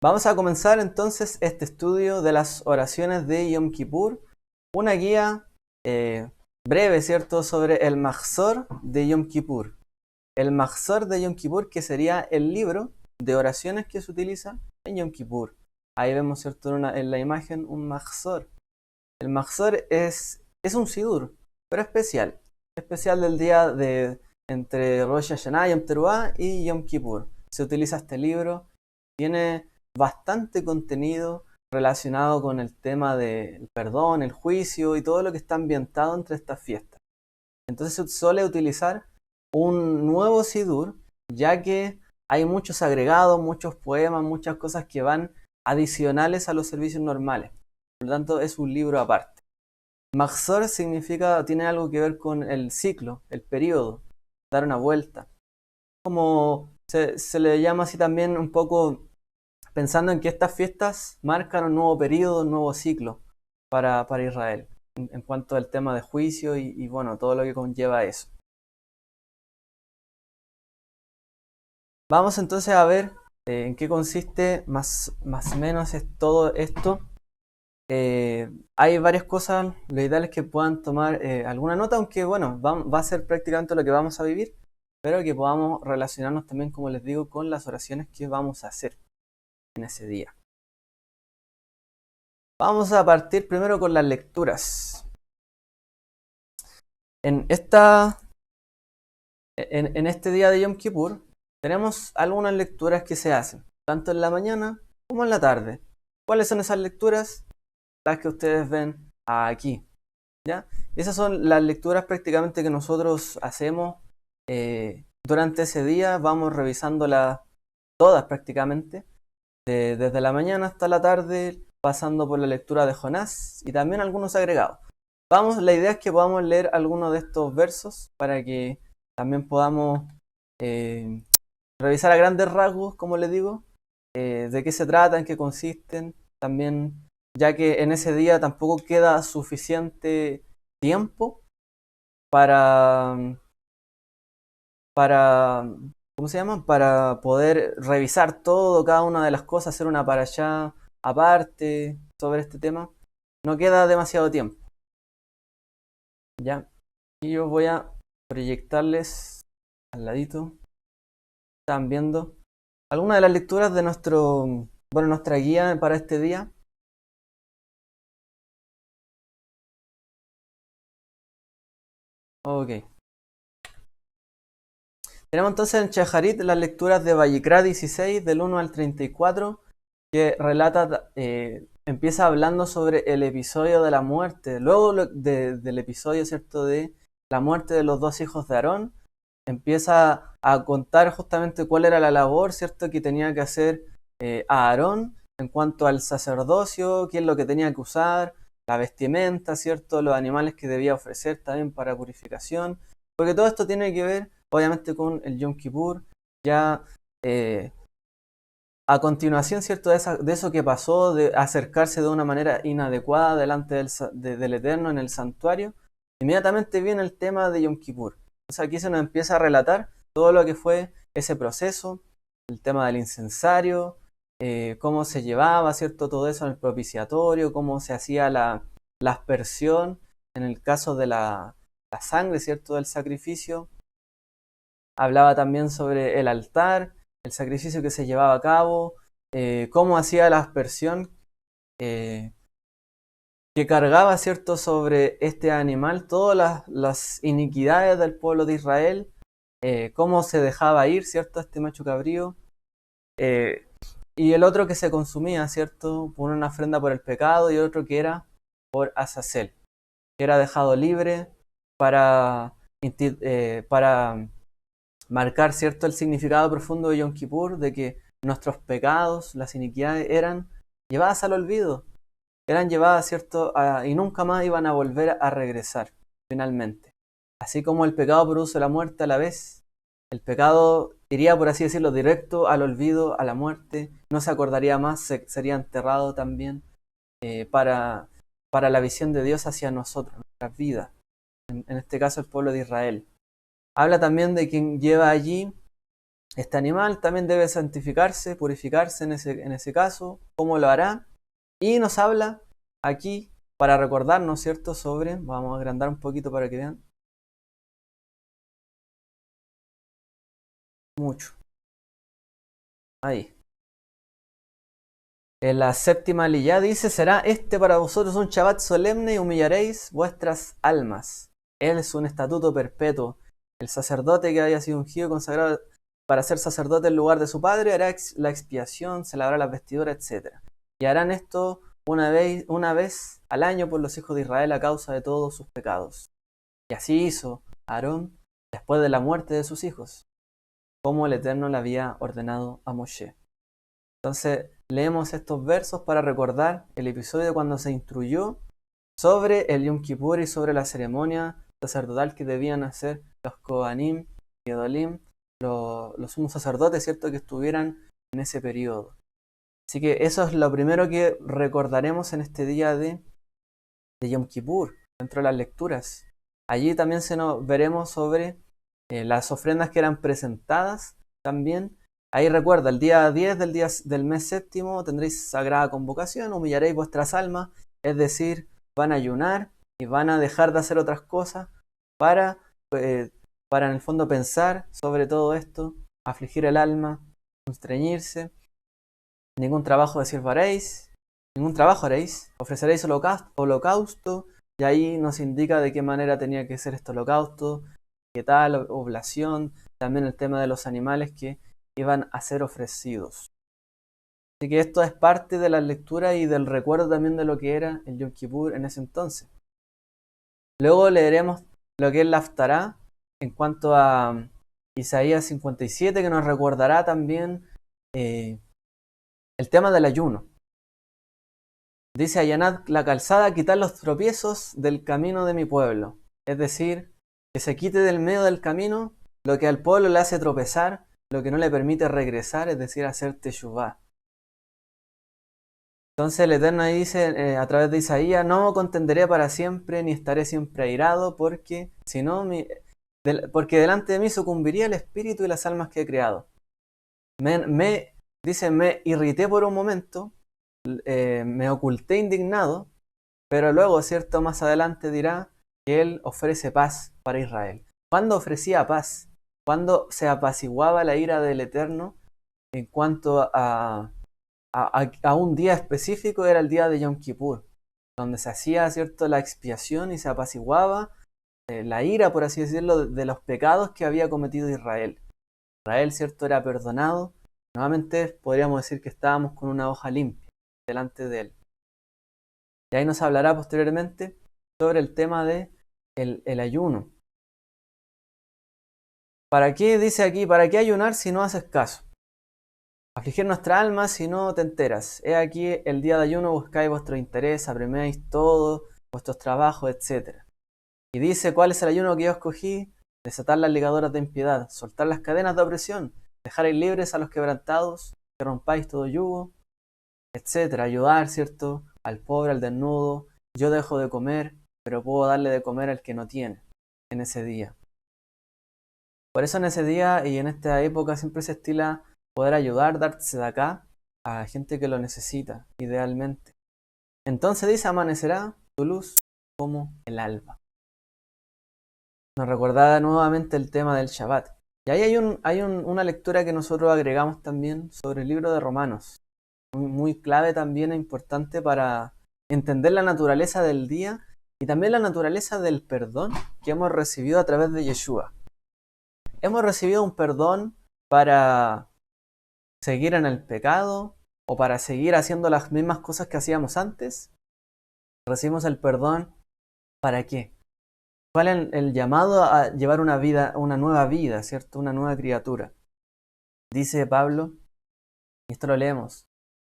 Vamos a comenzar entonces este estudio de las oraciones de Yom Kippur, una guía breve, ¿cierto?, sobre el Mahzor de Yom Kippur. El Mahzor de Yom Kippur, que sería el libro de oraciones que se utiliza en Yom Kippur. Ahí vemos, ¿cierto?, en la imagen un Mahzor. El Mahzor es un sidur, pero especial del día de entre Rosh Hashanah, Yom Teruah y Yom Kippur. Se utiliza este libro, tiene bastante contenido relacionado con el tema del perdón, el juicio y todo lo que está ambientado entre estas fiestas. Entonces se suele utilizar un nuevo sidur, ya que hay muchos agregados, muchos poemas, muchas cosas que van adicionales a los servicios normales. Por lo tanto, es un libro aparte. Mahzor significa, tiene algo que ver con el ciclo, el periodo, dar una vuelta. Como se le llama así también un poco pensando en que estas fiestas marcan un nuevo periodo, un nuevo ciclo para Israel, en cuanto al tema de juicio y bueno, todo lo que conlleva eso. Vamos entonces a ver en qué consiste más o menos todo esto. Hay varias cosas, lo ideal es que puedan tomar alguna nota, aunque bueno, va a ser prácticamente lo que vamos a vivir, pero que podamos relacionarnos también, como les digo, con las oraciones que vamos a hacer en ese día. Vamos a partir primero con las lecturas. En este día de Yom Kippur tenemos algunas lecturas que se hacen, tanto en la mañana como en la tarde. ¿Cuáles son esas lecturas? Las que ustedes ven aquí, ¿ya? Esas son las lecturas prácticamente que nosotros hacemos durante ese día. Vamos revisándolas todas prácticamente, desde la mañana hasta la tarde, pasando por la lectura de Jonás y también algunos agregados. La idea es que podamos leer algunos de estos versos para que también podamos revisar a grandes rasgos, como les digo, de qué se trata, en qué consisten, también ya que en ese día tampoco queda suficiente tiempo para, ¿cómo se llama? Para poder revisar todo, cada una de las cosas, hacer una parashá aparte sobre este tema. No queda demasiado tiempo, ¿ya? Y yo voy a proyectarles al ladito. Están viendo algunas de las lecturas de nuestra guía para este día. Ok. Tenemos entonces en Shaharit las lecturas de Vayikra 16, del 1 al 34, que relata, empieza hablando sobre el episodio de la muerte. Luego del episodio, ¿cierto?, de la muerte de los dos hijos de Aarón, empieza a contar justamente cuál era la labor, ¿cierto?, que tenía que hacer a Aarón en cuanto al sacerdocio, qué es lo que tenía que usar, la vestimenta, ¿cierto?, los animales que debía ofrecer también para purificación, porque todo esto tiene que ver obviamente con el Yom Kippur, ya a continuación, ¿cierto?, de eso que pasó, de acercarse de una manera inadecuada delante del Eterno en el santuario, inmediatamente viene el tema de Yom Kippur. Entonces aquí se nos empieza a relatar todo lo que fue ese proceso, el tema del incensario, cómo se llevaba, ¿cierto?, todo eso en el propiciatorio, cómo se hacía la aspersión en el caso de la sangre, ¿cierto?, del sacrificio. Hablaba también sobre el altar, el sacrificio que se llevaba a cabo, cómo hacía la aspersión que cargaba, ¿cierto?, sobre este animal todas las iniquidades del pueblo de Israel, cómo se dejaba ir, ¿cierto?, este macho cabrío, y el otro que se consumía, ¿cierto?, por una ofrenda por el pecado, y otro que era por Azazel, que era dejado libre para marcar, ¿cierto?, el significado profundo de Yom Kippur, de que nuestros pecados, las iniquidades, eran llevadas al olvido, eran llevadas, ¿cierto?, y nunca más iban a volver a regresar, finalmente. Así como el pecado produce la muerte a la vez, el pecado iría, por así decirlo, directo al olvido, a la muerte, no se acordaría más, sería enterrado también para la visión de Dios hacia nosotros, nuestras vidas, en este caso el pueblo de Israel. Habla también de quien lleva allí Este animal también debe santificarse, purificarse en ese caso. ¿Cómo lo hará? Y nos habla aquí para recordarnos, ¿cierto? Sobre, vamos a agrandar un poquito para que vean mucho. Ahí. En la séptima liyá dice, será este para vosotros un Shabbat solemne y humillaréis vuestras almas. Él es un estatuto perpetuo. El sacerdote que haya sido ungido y consagrado para ser sacerdote en lugar de su padre hará la expiación, se lavará las vestiduras, etc. Y harán esto una vez al año por los hijos de Israel a causa de todos sus pecados. Y así hizo Aarón después de la muerte de sus hijos, como el Eterno le había ordenado a Moshe. Entonces leemos estos versos para recordar el episodio cuando se instruyó sobre el Yom Kippur y sobre la ceremonia sacerdotal que debían hacer los Kohanim y Gedolim, los sumos sacerdotes, ¿cierto?, que estuvieran en ese periodo. Así que eso es lo primero que recordaremos en este día de Yom Kippur, dentro de las lecturas. Allí también veremos sobre las ofrendas que eran presentadas también. Ahí recuerda, el día 10 del mes séptimo tendréis sagrada convocación, humillaréis vuestras almas, es decir, van a ayunar y van a dejar de hacer otras cosas para, para en el fondo pensar sobre todo esto, afligir el alma, constreñirse. Ningún trabajo de siervo haréis, ningún trabajo haréis, ofreceréis holocausto, y ahí nos indica de qué manera tenía que ser este holocausto, qué tal, oblación, también el tema de los animales que iban a ser ofrecidos. Así que esto es parte de la lectura y del recuerdo también de lo que era el Yom Kippur en ese entonces. Luego leeremos lo que es la Haftará en cuanto a Isaías 57, que nos recordará también el tema del ayuno. Dice, allanad la calzada, quitad los tropiezos del camino de mi pueblo. Es decir, que se quite del medio del camino lo que al pueblo le hace tropezar, lo que no le permite regresar, es decir, hacer teshuvá. Entonces el Eterno ahí dice a través de Isaías, no contenderé para siempre, ni estaré siempre airado, porque porque delante de mí sucumbiría el espíritu y las almas que he creado. Dice, me irrité por un momento, me oculté indignado, pero luego, cierto, más adelante dirá que él ofrece paz para Israel. ¿Cuándo ofrecía paz? ¿Cuándo se apaciguaba la ira del Eterno en cuanto a un día específico? Era el día de Yom Kippur, donde se hacía, cierto, la expiación y se apaciguaba la ira, por así decirlo, de los pecados que había cometido Israel. Israel, cierto, era perdonado. Nuevamente podríamos decir que estábamos con una hoja limpia delante de él. Y ahí nos hablará posteriormente sobre el tema de el ayuno. ¿Para qué dice aquí? ¿Para qué ayunar si no haces caso? Afligir nuestra alma si no te enteras. He aquí el día de ayuno, buscáis vuestro interés, apreméis todo, vuestros trabajos, etc. Y dice, ¿cuál es el ayuno que yo escogí? Desatar las ligaduras de impiedad, soltar las cadenas de opresión, dejaréis libres a los quebrantados, que rompáis todo yugo, etc. Ayudar, ¿cierto?, al pobre, al desnudo. Yo dejo de comer, pero puedo darle de comer al que no tiene en ese día. Por eso en ese día y en esta época siempre se estila poder ayudar, darse de acá a gente que lo necesita, idealmente. Entonces dice, amanecerá tu luz como el alba. Nos recordaba nuevamente el tema del Shabbat. Y ahí hay una lectura que nosotros agregamos también sobre el libro de Romanos. Muy clave también e importante para entender la naturaleza del día y también la naturaleza del perdón que hemos recibido a través de Yeshua. Hemos recibido un perdón para seguir en el pecado o para seguir haciendo las mismas cosas que hacíamos antes. Recibimos el perdón ¿para qué? ¿Cuál es el llamado a llevar una nueva vida, ¿cierto? Una nueva criatura. Dice Pablo, y esto lo leemos,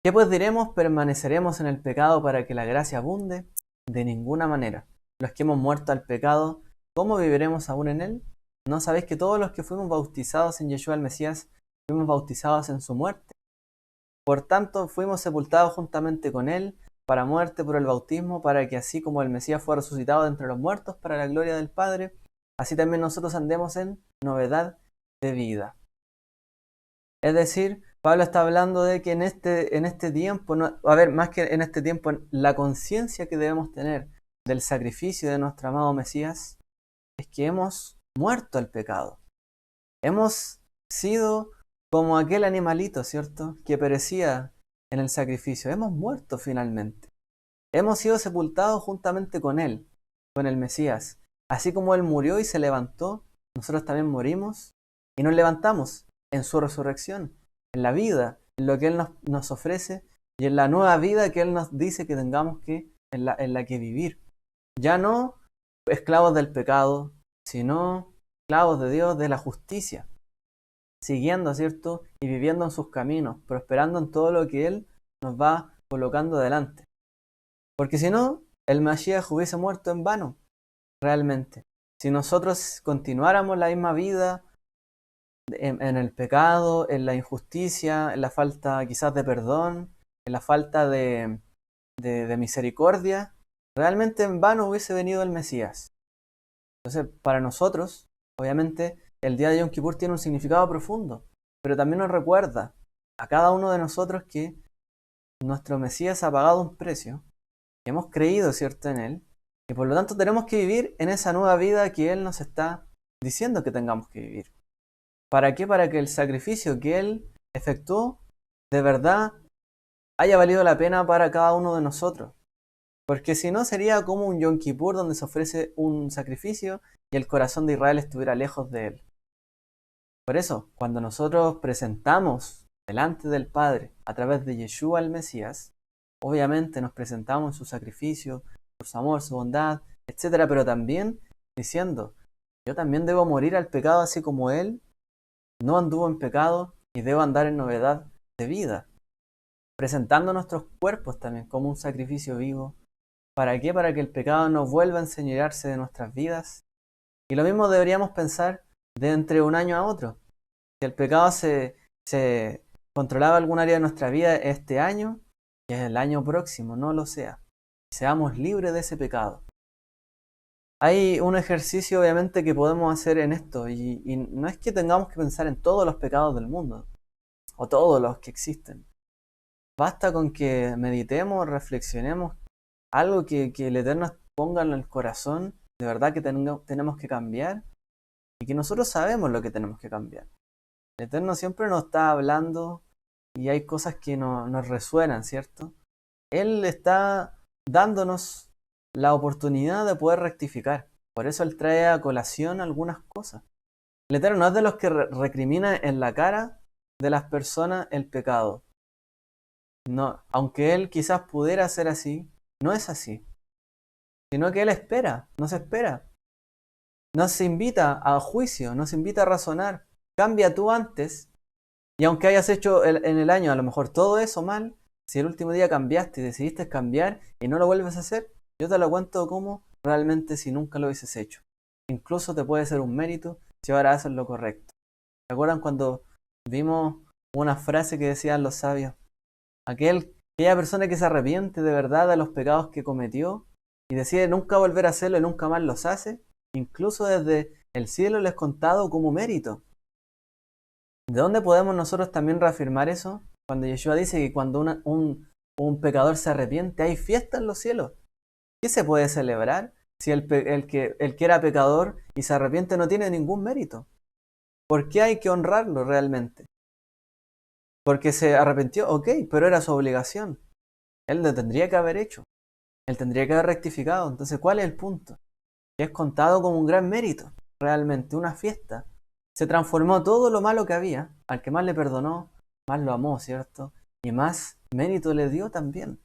¿qué pues diremos? ¿Permaneceremos en el pecado para que la gracia abunde? De ninguna manera. Los que hemos muerto al pecado, ¿cómo viviremos aún en él? ¿No sabéis que todos los que fuimos bautizados en Yeshua el Mesías, fuimos bautizados en su muerte? Por tanto, fuimos sepultados juntamente con él para muerte por el bautismo, para que así como el Mesías fue resucitado de entre los muertos para la gloria del Padre, así también nosotros andemos en novedad de vida. Es decir, Pablo está hablando de que en este tiempo, a ver, más que en este tiempo, la conciencia que debemos tener del sacrificio de nuestro amado Mesías es que hemos muerto al pecado. Hemos sido como aquel animalito, ¿cierto?, que perecía en el sacrificio. Hemos muerto finalmente. Hemos sido sepultados juntamente con Él, con el Mesías. Así como Él murió y se levantó, nosotros también morimos y nos levantamos en su resurrección, en la vida, en lo que Él nos ofrece y en la nueva vida que Él nos dice que tengamos en la que vivir. Ya no esclavos del pecado, sino esclavos de Dios, de la justicia, siguiendo, ¿cierto?, y viviendo en sus caminos, prosperando en todo lo que Él nos va colocando delante. Porque si no, el Mashiach hubiese muerto en vano, realmente. Si nosotros continuáramos la misma vida en el pecado, en la injusticia, en la falta quizás de perdón, en la falta de misericordia, realmente en vano hubiese venido el Mesías. Entonces, para nosotros, obviamente, el día de Yom Kippur tiene un significado profundo, pero también nos recuerda a cada uno de nosotros que nuestro Mesías ha pagado un precio, que hemos creído, ¿cierto?, en Él, y por lo tanto tenemos que vivir en esa nueva vida que Él nos está diciendo que tengamos que vivir. ¿Para qué? Para que el sacrificio que Él efectuó de verdad haya valido la pena para cada uno de nosotros. Porque si no sería como un Yom Kippur donde se ofrece un sacrificio y el corazón de Israel estuviera lejos de Él. Por eso, cuando nosotros presentamos delante del Padre a través de Yeshua el Mesías, obviamente nos presentamos en su sacrificio, su amor, su bondad, etc. Pero también diciendo, yo también debo morir al pecado así como Él no anduvo en pecado y debo andar en novedad de vida. Presentando nuestros cuerpos también como un sacrificio vivo. ¿Para qué? Para que el pecado no vuelva a enseñorearse de nuestras vidas. Y lo mismo deberíamos pensar de entre un año a otro. Si el pecado se controlaba algún área de nuestra vida este año, que el año próximo no lo sea. Seamos libres de ese pecado. Hay un ejercicio obviamente que podemos hacer en esto y no es que tengamos que pensar en todos los pecados del mundo o todos los que existen. Basta con que meditemos, reflexionemos algo que el Eterno ponga en el corazón, de verdad que tenemos que cambiar y que nosotros sabemos lo que tenemos que cambiar. El Eterno siempre nos está hablando y hay cosas que nos resuenan, ¿cierto? Él está dándonos la oportunidad de poder rectificar. Por eso Él trae a colación algunas cosas. El Eterno no es de los que recrimina en la cara de las personas el pecado. No, aunque Él quizás pudiera ser así, no es así. Sino que Él espera, nos espera. Nos invita a juicio, nos invita a razonar. Cambia tú antes, y aunque hayas hecho en el año a lo mejor todo eso mal, si el último día cambiaste y decidiste cambiar y no lo vuelves a hacer, yo te lo cuento como realmente si nunca lo hubieses hecho. Incluso te puede ser un mérito si ahora haces lo correcto. ¿Recuerdan cuando vimos una frase que decían los sabios? Aquella persona que se arrepiente de verdad de los pecados que cometió y decide nunca volver a hacerlo y nunca más los hace, incluso desde el cielo les es contado como mérito. ¿De dónde podemos nosotros también reafirmar eso? Cuando Yeshua dice que cuando un pecador se arrepiente hay fiesta en los cielos. ¿Qué se puede celebrar si el que era pecador y se arrepiente no tiene ningún mérito? ¿Por qué hay que honrarlo realmente? Porque se arrepintió, ok, pero era su obligación. Él lo tendría que haber hecho. Él tendría que haber rectificado. Entonces, ¿cuál es el punto? Que es contado como un gran mérito, realmente, una fiesta. Se transformó todo lo malo que había, al que más le perdonó, más lo amó, ¿cierto? Y más mérito le dio también.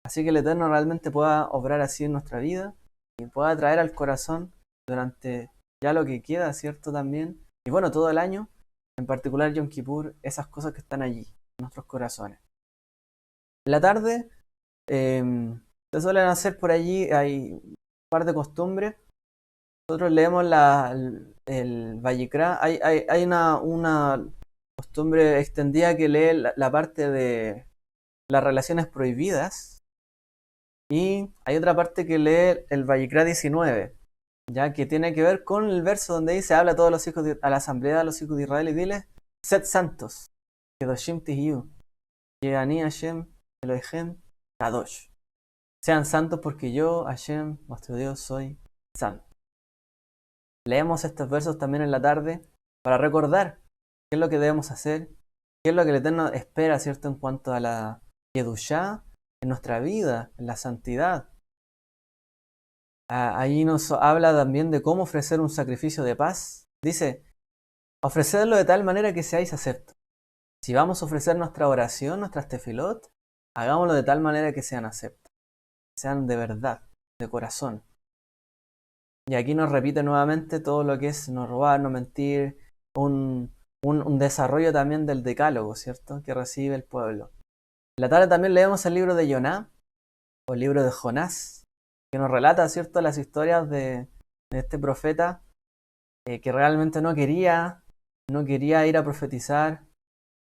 Así que el Eterno realmente pueda obrar así en nuestra vida y pueda traer al corazón durante ya lo que queda, ¿cierto? También. Y bueno, todo el año, en particular Yom Kippur, esas cosas que están allí, en nuestros corazones. En la tarde, se suelen hacer por allí, hay un par de costumbres. Nosotros leemos el Vayikra. Hay una costumbre extendida que lee la parte de las relaciones prohibidas. Y hay otra parte que lee el Vayikra 19, ya que tiene que ver con el verso donde dice, habla a todos los hijos a la asamblea de los hijos de Israel y diles, Sed santos. Kedoshim tihiyu. Ani Hashem Elohim Kadosh. Sean santos porque yo, Hashem, vuestro Dios, soy santo. Leemos estos versos también en la tarde para recordar qué es lo que debemos hacer, qué es lo que el Eterno espera, ¿cierto?, en cuanto a la Kedushá en nuestra vida, en la santidad. Ahí nos habla también de cómo ofrecer un sacrificio de paz. Dice, ofrecedlo de tal manera que seáis aceptos. Si vamos a ofrecer nuestra oración, nuestras tefilot, hagámoslo de tal manera que sean aceptas, sean de verdad, de corazón. Y aquí nos repite nuevamente todo lo que es no robar, no mentir, un desarrollo también del decálogo, ¿cierto?, que recibe el pueblo. En la tarde también leemos el libro de Yoná, o el libro de Jonás, que nos relata, ¿cierto?, las historias de este profeta que realmente no quería ir a profetizar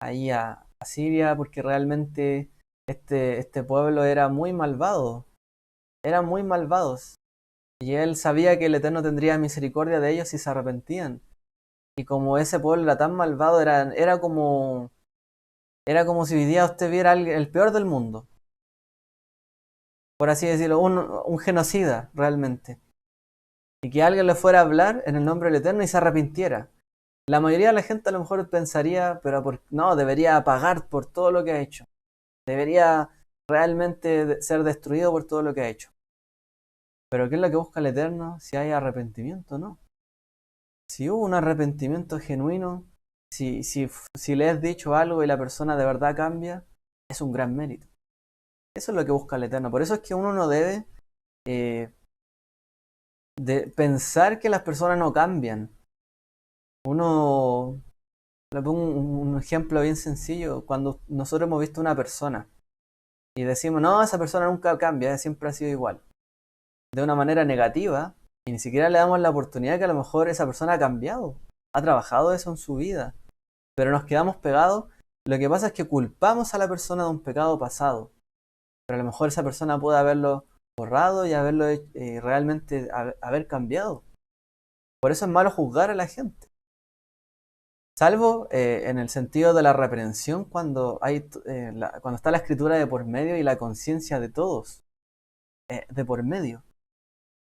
ahí a Siria, porque realmente este pueblo era muy malvado, eran muy malvados, y él sabía que el Eterno tendría misericordia de ellos si se arrepentían. Y como ese pueblo era tan malvado, era como si hoy día usted viera el peor del mundo, por así decirlo, un genocida realmente. Y que alguien le fuera a hablar en el nombre del Eterno y se arrepintiera. La mayoría de la gente a lo mejor pensaría, pero no, debería pagar por todo lo que ha hecho. Debería realmente ser destruido por todo lo que ha hecho. Pero ¿qué es lo que busca el Eterno? Si hay arrepentimiento, ¿no? Si hubo un arrepentimiento genuino, si le has dicho algo y la persona de verdad cambia, es un gran mérito. Eso es lo que busca el Eterno. Por eso es que uno no debe de pensar que las personas no cambian. Uno, le pongo un ejemplo bien sencillo. Cuando nosotros hemos visto una persona y decimos, no, esa persona nunca cambia, siempre ha sido igual, de una manera negativa, y ni siquiera le damos la oportunidad que a lo mejor esa persona ha cambiado, ha trabajado eso en su vida, pero nos quedamos pegados. Lo que pasa es que culpamos a la persona de un pecado pasado, pero a lo mejor esa persona puede haberlo borrado y haberlo realmente haber cambiado. Por eso es malo juzgar a la gente, salvo en el sentido de la reprensión, cuando cuando está la escritura de por medio y la conciencia de todos de por medio.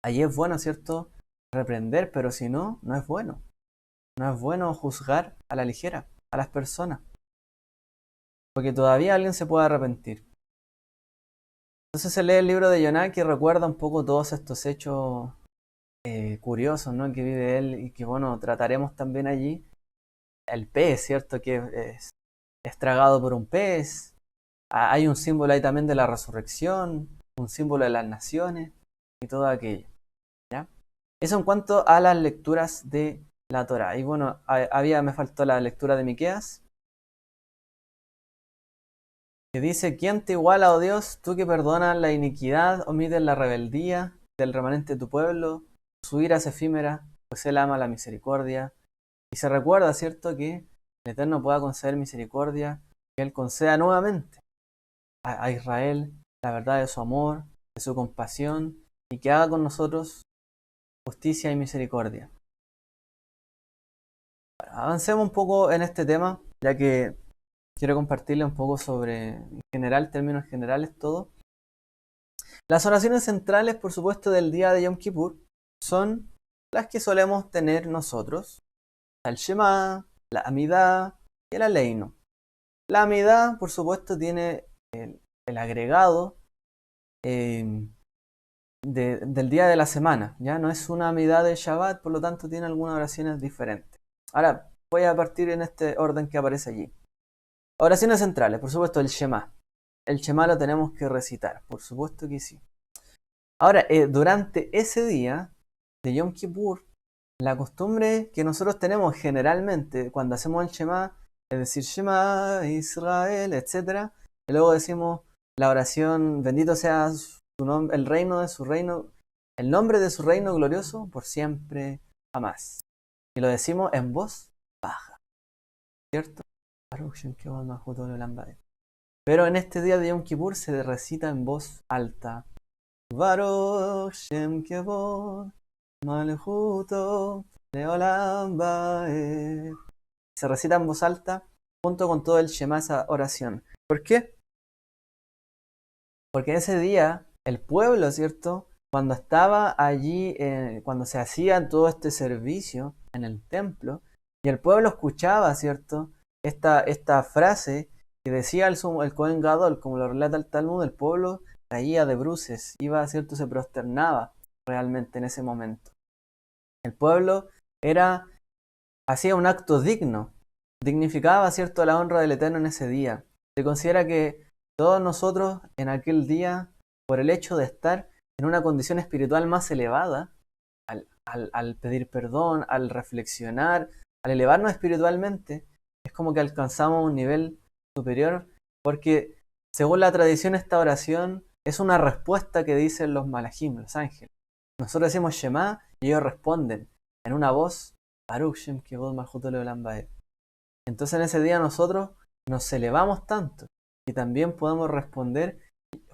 Allí es bueno, ¿cierto?, reprender, pero si no, no es bueno. No es bueno juzgar a la ligera a las personas, porque todavía alguien se puede arrepentir. Entonces se lee el libro de Yoná, que recuerda un poco todos estos hechos curiosos, ¿no?, que vive él, y que, bueno, trataremos también allí. El pez, ¿cierto?, que es tragado por un pez. Hay un símbolo ahí también de la resurrección, un símbolo de las naciones y todo aquello, ¿ya? Eso en cuanto a las lecturas de la Torá. Y bueno, me faltó la lectura de Miqueas, que dice: ¿Quién te iguala, oh Dios, tú que perdonas la iniquidad, omites la rebeldía del remanente de tu pueblo? Su ira es efímera, pues él ama la misericordia. Y se recuerda, ¿cierto?, que el Eterno pueda conceder misericordia, que él conceda nuevamente a Israel la verdad de su amor, de su compasión, y que haga con nosotros justicia y misericordia. Avancemos un poco en este tema, ya que quiero compartirle un poco sobre, en general, términos generales, todo. Las oraciones centrales, por supuesto, del día de Yom Kippur son las que solemos tener nosotros: el Shema, la Amidá y el Aleinu. La Amidá, por supuesto, tiene el agregado del día de la semana. Ya no es una Amidá de Shabbat, por lo tanto tiene algunas oraciones diferentes. Ahora, voy a partir en este orden que aparece allí. Oraciones centrales, por supuesto, el Shema. El Shema lo tenemos que recitar, por supuesto que sí. Ahora, durante ese día de Yom Kippur, la costumbre que nosotros tenemos generalmente cuando hacemos el Shema es decir Shema Israel, etc. Y luego decimos la oración: bendito sea su nombre, el reino de su reino, el nombre de su reino glorioso por siempre jamás. Y lo decimos en voz baja, ¿cierto? Pero en este día de Yom Kippur se recita en voz alta: Baruch Shem Kevod Malchuto Leolam Baed. Se recita en voz alta junto con todo el Shema, esa oración. ¿Por qué? Porque ese día el pueblo, ¿cierto? Cuando estaba allí, cuando se hacía todo este servicio en el templo, y el pueblo escuchaba, ¿cierto? Esta frase que decía el Cohen Gadol, como lo relata el Talmud, el pueblo caía de bruces, iba, ¿cierto? Se prosternaba realmente en ese momento. El pueblo hacía un acto digno, dignificaba, ¿cierto?, la honra del Eterno en ese día. Se considera que todos nosotros en aquel día, por el hecho de estar en una condición espiritual más elevada, al pedir perdón, al reflexionar, al elevarnos espiritualmente, es como que alcanzamos un nivel superior, porque según la tradición esta oración es una respuesta que dicen los malajim, los ángeles. Nosotros decimos Shema y ellos responden en una voz, Baruch Shem Kivod Malchut Leolam Vaed. Entonces en ese día nosotros nos elevamos tanto y también podemos responder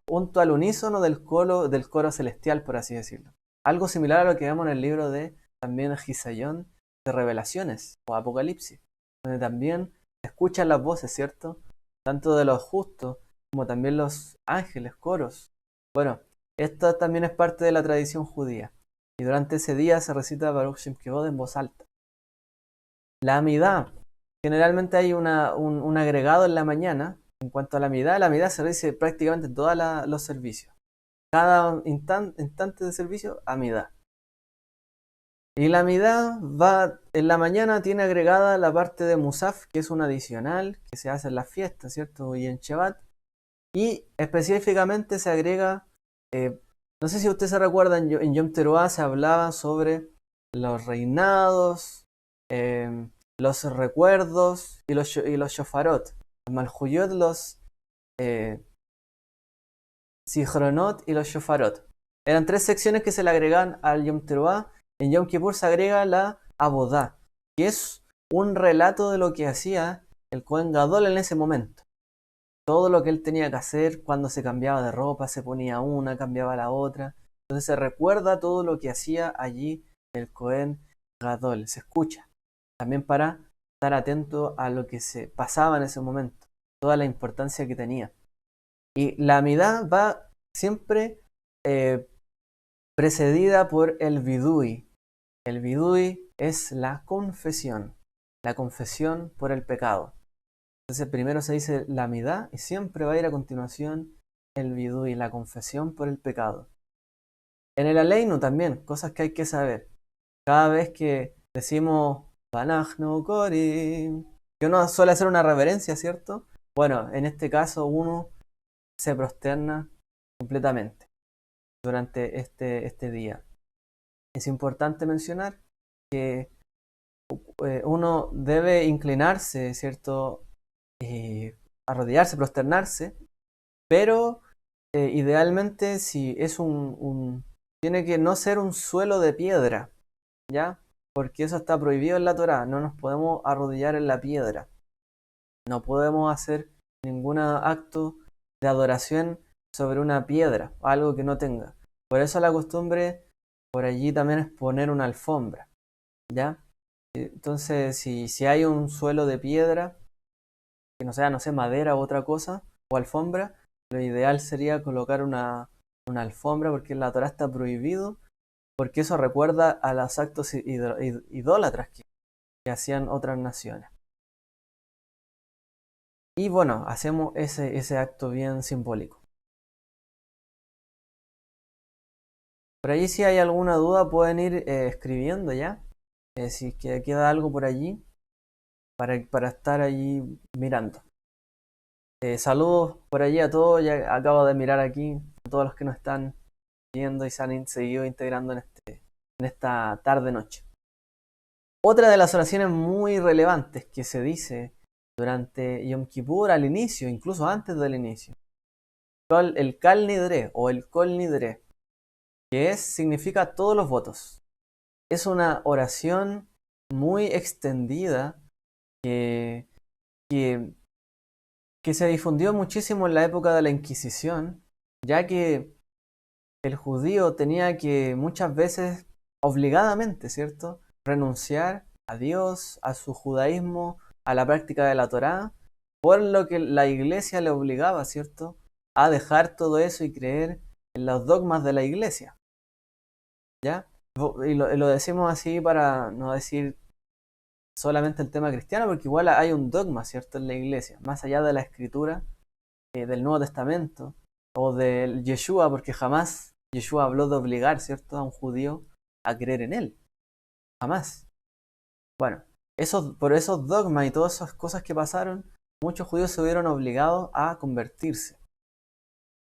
junto al unísono del coro celestial, por así decirlo. Algo similar a lo que vemos en el libro de también Gisayón de Revelaciones o Apocalipsis, donde también se escuchan las voces, ¿cierto? Tanto de los justos como también los ángeles, coros. Bueno, esto también es parte de la tradición judía. Y durante ese día se recita Baruch Shem Kivod en voz alta. La Amidá. Generalmente hay un agregado en la mañana. En cuanto a la amidad se dice prácticamente en todos los servicios. Cada instante de servicio, amidad. Y la amidad en la mañana tiene agregada la parte de Musaf, que es un adicional que se hace en las fiestas, ¿cierto? Y en Shevat. Y específicamente se agrega, no sé si ustedes se recuerdan, en Yom Teruah se hablaba sobre los reinados, los recuerdos y los shofarot. Los Malhuyot, los Sihronot y los shofarot. Eran tres secciones que se le agregaban al Yom Teruah. En Yom Kippur se agrega la Abodá, que es un relato de lo que hacía el Cohen Gadol en ese momento. Todo lo que él tenía que hacer cuando se cambiaba de ropa, se ponía una, cambiaba la otra. Entonces se recuerda todo lo que hacía allí el Cohen Gadol. Se escucha. También para estar atento a lo que se pasaba en ese momento. Toda la importancia que tenía. Y la amidad va siempre precedida por el vidui. El vidui es la confesión por el pecado. Entonces primero se dice la amidad y siempre va a ir a continuación el vidui, la confesión por el pecado. En el aleinu también, cosas que hay que saber. Cada vez que decimos Banachnu Korim, que uno suele hacer una reverencia, ¿cierto? Bueno, en este caso uno se prosterna completamente durante este día. Es importante mencionar que uno debe inclinarse, ¿cierto? Arrodillarse, prosternarse, pero idealmente si es tiene que no ser un suelo de piedra, ¿ya? Porque eso está prohibido en la Torá, no nos podemos arrodillar en la piedra, no podemos hacer ningún acto de adoración sobre una piedra, algo que no tenga. Por eso la costumbre por allí también es poner una alfombra, ¿ya? Entonces, si hay un suelo de piedra, que no sea, no sé, madera u otra cosa, o alfombra, lo ideal sería colocar una alfombra, porque en la Torá está prohibido, porque eso recuerda a los actos idólatras que hacían otras naciones. Y bueno, hacemos ese acto bien simbólico. Por allí si hay alguna duda pueden ir escribiendo ya. Si es que queda algo por allí para estar allí mirando. Saludos por allí a todos. Ya acabo de mirar aquí a todos los que nos están viendo y se han seguido integrando en esta tarde-noche. Otra de las oraciones muy relevantes que se dice durante Yom Kippur al inicio, incluso antes del inicio, el Kal Nidre o el Kol Nidre, que significa todos los votos. Es una oración muy extendida que se difundió muchísimo en la época de la Inquisición, ya que el judío tenía que muchas veces, obligadamente, ¿cierto?, renunciar a Dios, a su judaísmo a la práctica de la Torá, por lo que la iglesia le obligaba, ¿cierto?, a dejar todo eso y creer en los dogmas de la iglesia, ¿ya? Y lo decimos así para no decir solamente el tema cristiano, porque igual hay un dogma, ¿cierto?, en la iglesia, más allá de la escritura, del Nuevo Testamento, o del Yeshua, porque jamás Yeshua habló de obligar, ¿cierto?, a un judío a creer en él, jamás. Bueno, por esos dogmas y todas esas cosas que pasaron, muchos judíos se vieron obligados a convertirse.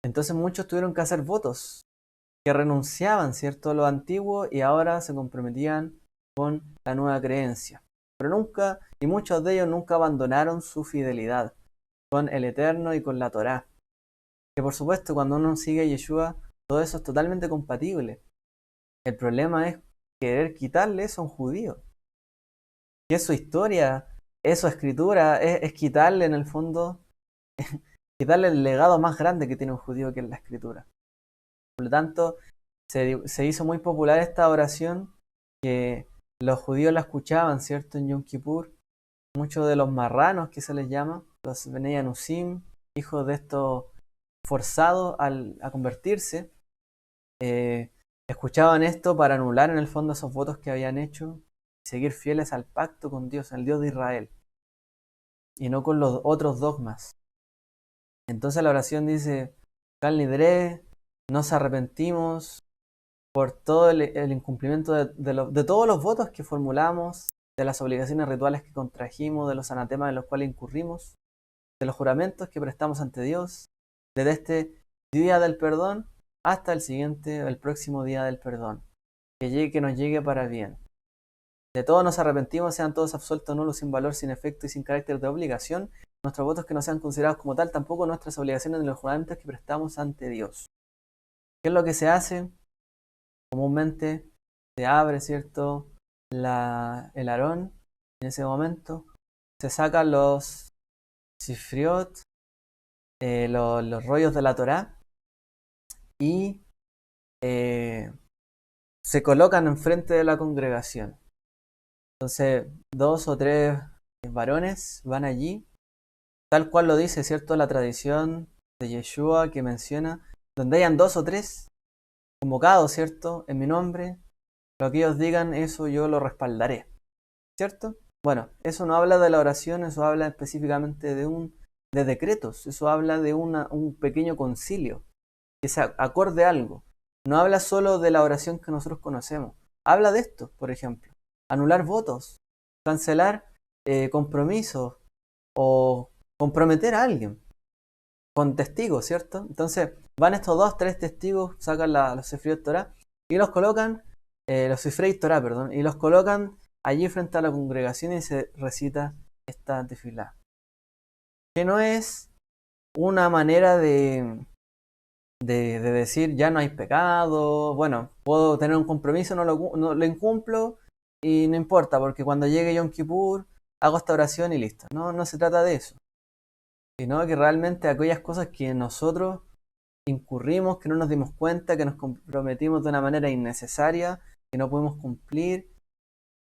Entonces muchos tuvieron que hacer votos, que renunciaban, ¿cierto?, a lo antiguo y ahora se comprometían con la nueva creencia. Pero nunca, y muchos de ellos nunca abandonaron su fidelidad con el Eterno y con la Torá. Que por supuesto, cuando uno sigue a Yeshua, todo eso es totalmente compatible. El problema es querer quitarle eso a un judío. Que es su historia, es su escritura, es quitarle en el fondo, quitarle el legado más grande que tiene un judío, que es la escritura. Por lo tanto, se hizo muy popular esta oración, que los judíos la escuchaban, ¿cierto?, en Yom Kippur. Muchos de los marranos, que se les llama, los Benei Anusim, hijos de estos forzados a convertirse, escuchaban esto para anular en el fondo esos votos que habían hecho y seguir fieles al pacto con Dios, al Dios de Israel, y no con los otros dogmas. Entonces la oración dice: Kal Nidre, nos arrepentimos por todo el incumplimiento de todos los votos que formulamos, de las obligaciones rituales que contrajimos, de los anatemas en los cuales incurrimos, de los juramentos que prestamos ante Dios, desde este día del perdón hasta el próximo día del perdón, que nos llegue para bien. De todos nos arrepentimos, sean todos absueltos, nulos, sin valor, sin efecto y sin carácter de obligación. Nuestros votos que no sean considerados como tal, tampoco nuestras obligaciones ni los juramentos que prestamos ante Dios. ¿Qué es lo que se hace? Comúnmente se abre, ¿cierto?, el arón. En ese momento se sacan los sifriot, los rollos de la Torá, y se colocan enfrente de la congregación. Entonces 2 o 3 varones van allí, tal cual lo dice, ¿cierto?, la tradición de Yeshua, que menciona: donde hayan 2 o 3 convocados, ¿cierto?, en mi nombre, lo que ellos digan, eso yo lo respaldaré, ¿cierto? Bueno, eso no habla de la oración, eso habla específicamente de decretos, eso habla de un pequeño concilio, que se acorde algo. No habla solo de la oración que nosotros conocemos, habla de esto, por ejemplo: anular votos, cancelar compromisos, o comprometer a alguien con testigos, ¿cierto? Entonces van estos 2, 3 testigos, sacan los Sefriot Torah y los colocan, los Sifrei Torah, perdón, y los colocan allí frente a la congregación y se recita esta tefilá. Que no es una manera de decir ya no hay pecado, bueno, puedo tener un compromiso, no lo incumplo y no importa, porque cuando llegue Yom Kippur hago esta oración y listo. No se trata de eso, sino que realmente aquellas cosas que nosotros incurrimos, que no nos dimos cuenta, que nos comprometimos de una manera innecesaria, que no pudimos cumplir,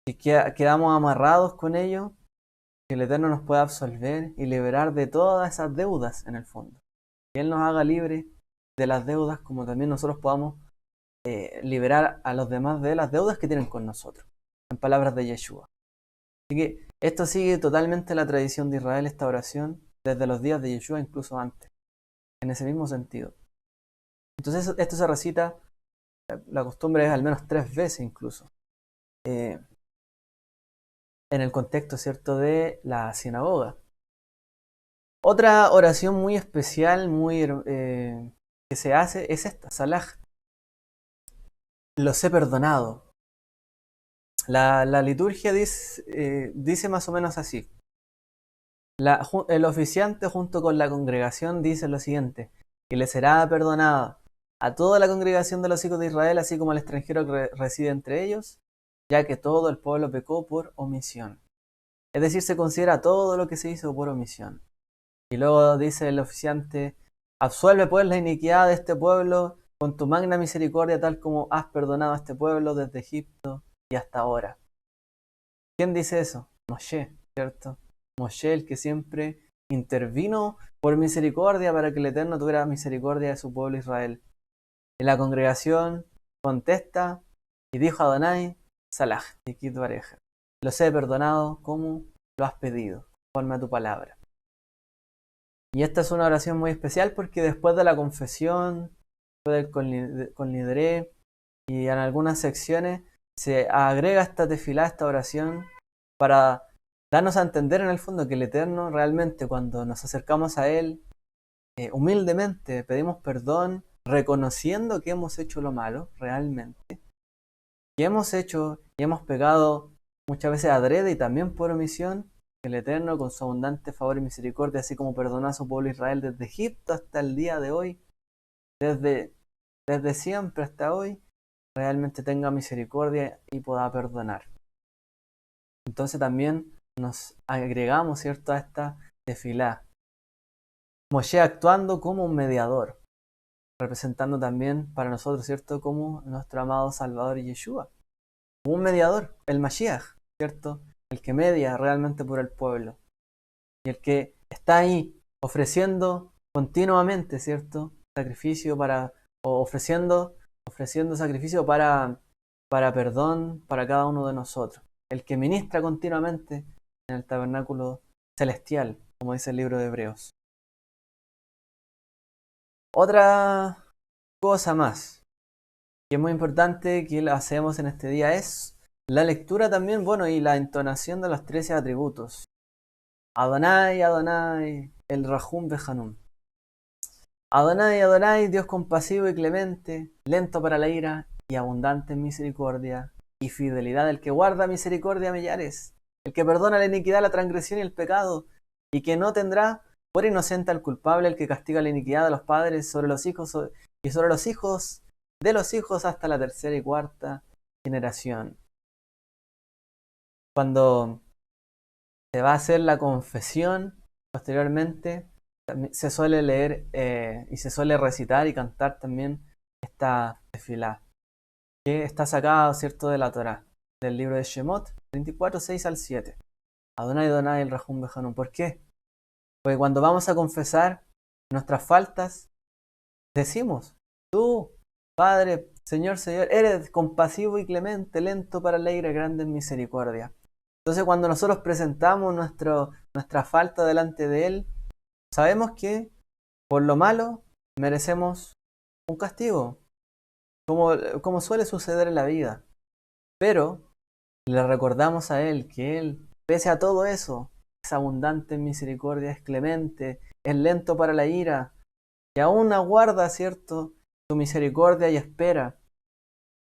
y que quedamos amarrados con ello, que el Eterno nos pueda absolver y liberar de todas esas deudas en el fondo. Que Él nos haga libre de las deudas, como también nosotros podamos liberar a los demás de las deudas que tienen con nosotros, en palabras de Yeshua. Así que esto sigue totalmente la tradición de Israel, esta oración, desde los días de Yeshua, incluso antes, en ese mismo sentido. Entonces esto se recita, la costumbre es al menos 3 veces incluso, en el contexto, ¿cierto?, de la sinagoga. Otra oración muy especial, que se hace, es esta: Salaj, los he perdonado. La liturgia dice más o menos así. El oficiante junto con la congregación dice lo siguiente: y le será perdonada a toda la congregación de los hijos de Israel, así como al extranjero que reside entre ellos, ya que todo el pueblo pecó por omisión. Es decir, se considera todo lo que se hizo por omisión. Y luego dice el oficiante: absuelve pues la iniquidad de este pueblo con tu magna misericordia, tal como has perdonado a este pueblo desde Egipto y hasta ahora. ¿Quién dice eso? Moshe, ¿cierto? Moshe, el que siempre intervino por misericordia para que el Eterno tuviera misericordia de su pueblo Israel. Y la congregación contesta y dijo a Adonai, Salah, Tikit Bareja, los he perdonado como lo has pedido, conforme a tu palabra. Y esta es una oración muy especial porque después de la confesión, después del Conlidré y en algunas secciones se agrega esta tefilá, esta oración, para darnos a entender en el fondo que el Eterno realmente cuando nos acercamos a Él, humildemente pedimos perdón, reconociendo que hemos hecho lo malo realmente, que hemos hecho y hemos pecado muchas veces adrede y también por omisión, que el Eterno con su abundante favor y misericordia, así como perdonó a su pueblo Israel desde Egipto hasta el día de hoy, desde siempre hasta hoy, realmente tenga misericordia y pueda perdonar. Entonces también nos agregamos, ¿cierto?, a esta tefilá. Moshe actuando como un mediador, representando también para nosotros, ¿cierto?, como nuestro amado Salvador Yeshua, como un mediador, el Mashiach, ¿cierto?, el que media realmente por el pueblo y el que está ahí ofreciendo continuamente, ¿cierto?, sacrificio o ofreciendo sacrificio para perdón para cada uno de nosotros, el que ministra continuamente en el tabernáculo celestial, como dice el libro de Hebreos. Otra cosa más que es muy importante que lo hacemos en este día es la lectura también, bueno, y la entonación de los 13 atributos. Adonai, Adonai, el Rahum Behanum. Adonai, Adonai, Dios compasivo y clemente, lento para la ira y abundante en misericordia y fidelidad, el que guarda misericordia a millares, el que perdona la iniquidad, la transgresión y el pecado, y que no tendrá por inocente al culpable, el que castiga la iniquidad de los padres sobre los hijos y sobre los hijos de los hijos hasta la tercera y cuarta generación. Cuando se va a hacer la confesión, posteriormente se suele leer y se suele recitar y cantar también esta tefilá, que está sacada, ¿cierto?, de la Torá, del libro de Shemot 24, 6 al 7. Adonai, Adonai, el Rahum Behanum. ¿Por qué? Porque cuando vamos a confesar nuestras faltas, decimos, tú, Padre, Señor, eres compasivo y clemente, lento para la ira, grande en misericordia. Entonces cuando nosotros presentamos nuestra falta delante de Él, sabemos que por lo malo merecemos un castigo, como suele suceder en la vida. Pero le recordamos a Él que Él, pese a todo eso, es abundante en misericordia, es clemente, es lento para la ira, y aún aguarda, ¿cierto?, su misericordia y espera,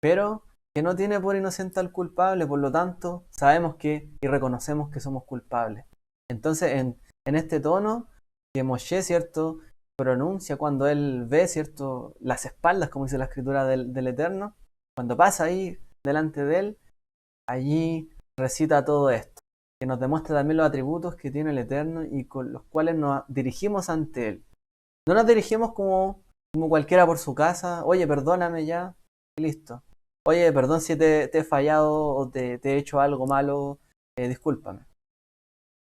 pero que no tiene por inocente al culpable, por lo tanto, sabemos que y reconocemos que somos culpables. Entonces, en este tono que Moshe, ¿cierto?, pronuncia cuando él ve, ¿cierto?, las espaldas, como dice la escritura del Eterno, cuando pasa ahí delante de él, allí recita todo esto, que nos demuestra también los atributos que tiene el Eterno y con los cuales nos dirigimos ante él. No nos dirigimos como cualquiera por su casa, oye, perdóname ya, y listo. Oye, perdón si te he fallado o te he hecho algo malo, discúlpame.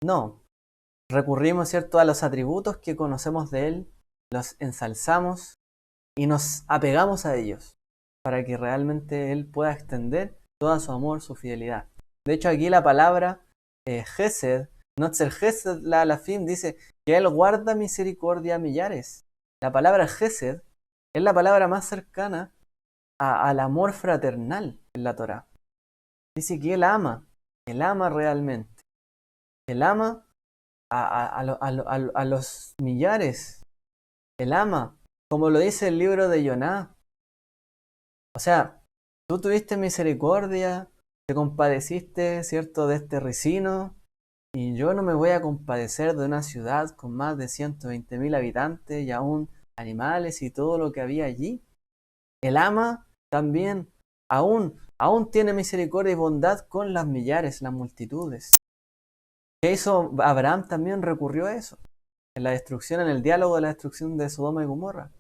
No, recurrimos, ¿cierto?, a los atributos que conocemos de Él, los ensalzamos y nos apegamos a ellos para que realmente Él pueda extender todo su amor, su fidelidad. De hecho, aquí la palabra Gesed, Notzer Gesed la Alafim, dice que Él guarda misericordia a millares. La palabra Gesed es la palabra más cercana al amor fraternal en la Torá. Dice que Él ama realmente. Él ama a los millares. Él ama, como lo dice el libro de Yoná. O sea, tú tuviste misericordia, te compadeciste, ¿cierto?, de este ricino, y yo no me voy a compadecer de una ciudad con más de 120.000 habitantes y aún animales y todo lo que había allí. Él ama también, aún tiene misericordia y bondad con las millares, las multitudes. ¿Qué hizo Abraham? También recurrió a eso. En la destrucción, en el diálogo de la destrucción de Sodoma y Gomorra.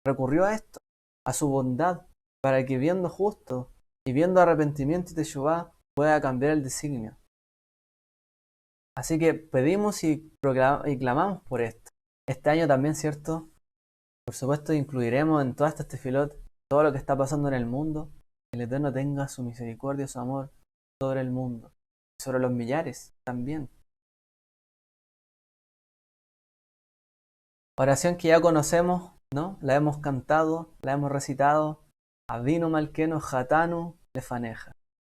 Recurrió a esto, a su bondad, para que viendo justo y viendo arrepentimiento y teshuvá pueda cambiar el designio. Así que pedimos y clamamos por esto. Este año también, ¿cierto? Por supuesto, incluiremos en todas estas tefilot todo lo que está pasando en el mundo. Que el Eterno tenga su misericordia, su amor sobre el mundo. Y sobre los millares también. Oración que ya conocemos, ¿no? La hemos cantado, la hemos recitado. Avinu Malkenu Hatanu Lefaneja.